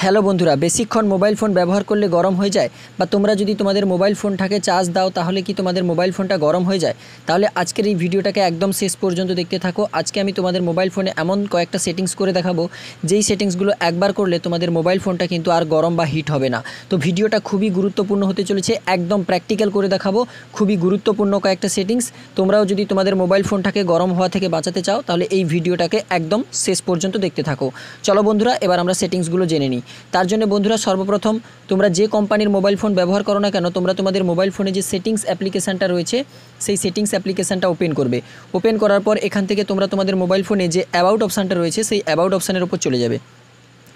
Hello বন্ধুরা, বেশিক্ষণ mobile phone ব্যবহার করলে গরম হয়ে যায় বা তোমরা যদি তোমাদের মোবাইল ফোনটাকে চার্জ দাও তাহলে কি তোমাদের মোবাইল ফোনটা গরম হয়ে যায়? তাহলে আজকের এই ভিডিওটাকে একদম শেষ পর্যন্ত দেখতে থাকো। আজকে আমি তোমাদের মোবাইল ফোনে এমন কয়েকটা সেটিংস করে দেখাবো যেই সেটিংসগুলো একবার করলে তোমাদের মোবাইল ফোনটা কিন্তু আর গরম বা হিট হবে না। তো ভিডিওটা খুবই গুরুত্বপূর্ণ হতে চলেছে, একদম প্র্যাকটিক্যাল করে দেখাবো। খুবই গুরুত্বপূর্ণ কয়েকটা সেটিংস। তোমরাও যদি তোমাদের মোবাইল ফোনটাকে গরম হওয়া থেকে বাঁচাতে চাও তাহলে এই ভিডিওটাকে একদম শেষ পর্যন্ত দেখতে থাকো। চলো বন্ধুরা, এবার আমরা সেটিংসগুলো জেনে নিই। তার জন্য বন্ধুরা, সর্বপ্রথম তোমরা যে কোম্পানির মোবাইল ফোন ব্যবহার করো না কেন, তোমরা তোমাদের মোবাইল ফোনে যে সেটিংস অ্যাপ্লিকেশানটা রয়েছে সেই সেটিংস অ্যাপ্লিকেশানটা ওপেন করবে। ওপেন করার পর এখান থেকে তোমরা তোমাদের মোবাইল ফোনে যে অ্যাবাউট অপশানটা রয়েছে সেই অ্যাবাউট অপশানের উপর চলে যাবে।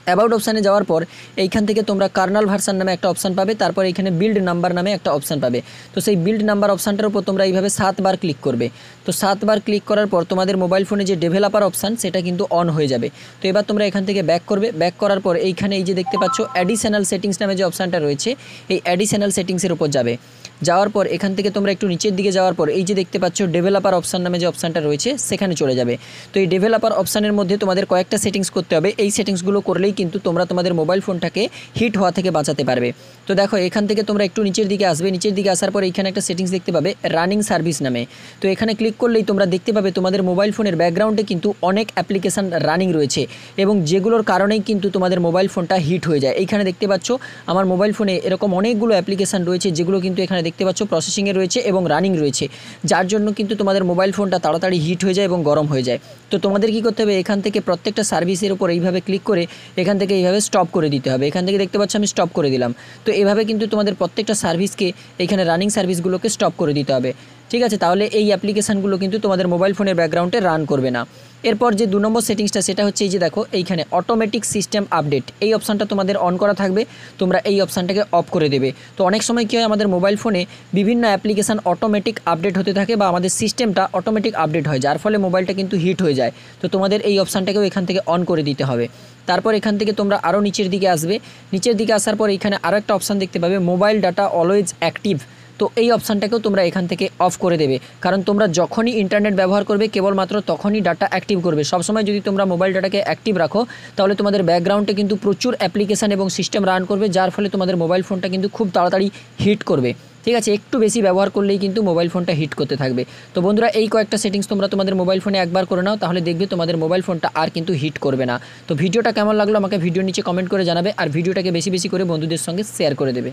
অ্যাবাউট অপশানে যাওয়ার পর এইখান থেকে তোমরা কার্নাল ভার্সান নামে একটা অপশান পাবে, তারপর এখানে বিল্ড নাম্বার নামে একটা অপশান পাবে। তো সেই বিল্ড নাম্বার অপশানটার উপর তোমরা এইভাবে 7 বার ক্লিক করবে। তো 7 বার ক্লিক করার পর তোমাদের মোবাইল ফোনে যে ডেভেলপার অপশান সেটা কিন্তু অন হয়ে যাবে। তো এবার তোমরা এখান থেকে ব্যাক করবে। ব্যাক করার পর এইখানে এই যে দেখতে পাচ্ছ অ্যাডিশনাল সেটিংস নামে যে অপশানটা রয়েছে এই অ্যাডিশনাল সেটিংসের উপর যাবে। যাওয়ার পর এখান থেকে তোমরা একটু নিচের দিকে যাওয়ার পর এই যে দেখতে পাচ্ছ ডেভেলপার অপশান নামে যে অপশানটা রয়েছে সেখানে চলে যাবে। তো এই ডেভেলপার অপশানের মধ্যে তোমাদের কয়েকটা সেটিংস করতে হবে। এই সেটিংসগুলো করলেই কিন্তু তোমরা তোমাদের মোবাইল ফোনটাকে হিট হওয়া থেকে বাঁচাতে পারবে। তো দেখো এখান থেকে তোমরা একটু নিচের দিকে আসবে। নিচের দিকে আসার পর এখানে একটা সেটিংস দেখতে পাবে রানিং সার্ভিস নামে। তো এখানে ক্লিক করলেই তোমরা দেখতে পাবে তোমাদের মোবাইল ফোনের ব্যাকগ্রাউন্ডে কিন্তু অনেক অ্যাপ্লিকেশান রানিং রয়েছে এবং যেগুলোর কারণেই কিন্তু তোমাদের মোবাইল ফোনটা হিট হয়ে যায়। এইখানে দেখতে পাচ্ছ আমার মোবাইল ফোনে এরকম অনেকগুলো অ্যাপ্লিকেশান রয়েছে যেগুলো কিন্তু এখানে দেখতে পাচ্ছ প্রসেসিংয়ে রয়েছে এবং রানিং রয়েছে, যার জন্য কিন্তু তোমাদের মোবাইল ফোনটা তাড়াতাড়ি হিট হয়ে যায় এবং গরম হয়ে যায়। তো তোমাদের কী করতে হবে, এখান থেকে প্রত্যেকটা সার্ভিসের উপর এইভাবে ক্লিক করে এখান থেকে এইভাবে স্টপ করে দিতে হবে। এখান থেকে দেখতে পাচ্ছ আমি স্টপ করে দিলাম। তো এভাবে কিন্তু তোমাদের প্রত্যেকটা সার্ভিসকে এখানে রানিং সার্ভিসগুলোকে স্টপ করে দিতে হবে। ঠিক আছে, তাহলে এই অ্যাপ্লিকেশানগুলো কিন্তু তোমাদের মোবাইল ফোনের ব্যাকগ্রাউন্ডে রান করবে না। এরপর যে 2 নম্বর সেটিংসটা সেটা হচ্ছে এই যে দেখো এইখানে অটোমেটিক সিস্টেম আপডেট, এই অপশানটা তোমাদের অন করা থাকবে। তোমরা এই অপশানটাকে অফ করে দেবে। তো অনেক সময় কী হয়, আমাদের মোবাইল ফোনে বিভিন্ন অ্যাপ্লিকেশান অটোমেটিক আপডেট হতে থাকে বা আমাদের সিস্টেমটা অটোমেটিক আপডেট হয়, যার ফলে মোবাইলটা কিন্তু হিট হয়ে যায়। তো তোমাদের এই অপশানটাকেও এখান থেকে অন করে দিতে হবে। তারপর এখান থেকে তোমরা আরও নিচের দিকে আসবে। নিচের দিকে আসার পর এখানে আরও একটা অপশান দেখতে পাবে মোবাইল ডাটা অলওয়েজ অ্যাক্টিভ। তো এই অপশানটাকেও তোমরা এখান থেকে অফ করে দেবে, কারণ তোমরা যখনই ইন্টারনেট ব্যবহার করবে কেবলমাত্র তখনই ডাটা অ্যাক্টিভ করবে। সবসময় যদি তোমরা মোবাইল ডাটাকে অ্যাক্টিভ রাখো তাহলে তোমাদের ব্যাকগ্রাউন্ডে কিন্তু প্রচুর অ্যাপ্লিকেশান এবং সিস্টেম রান করবে, যার ফলে তোমাদের মোবাইল ফোনটা কিন্তু খুব তাড়াতাড়ি হিট করবে। ঠিক আছে, একটু বেশি ব্যবহার করলেই কিন্তু মোবাইল ফোনটা হিট করতে থাকবে। তো বন্ধুরা, এই কয়েকটা সেটিংস তোমরা তোমাদের মোবাইল ফোনে একবার করে নাও, তাহলে দেখবে তোমাদের মোবাইল ফোনটা আর কিন্তু হিট করবে না। তো ভিডিওটা কেমন লাগলো আমাকে ভিডিওর নিচে কমেন্ট করে জানাবে, আর ভিডিওটাকে বেশি বেশি করে বন্ধুদের সঙ্গে শেয়ার করে দেবে।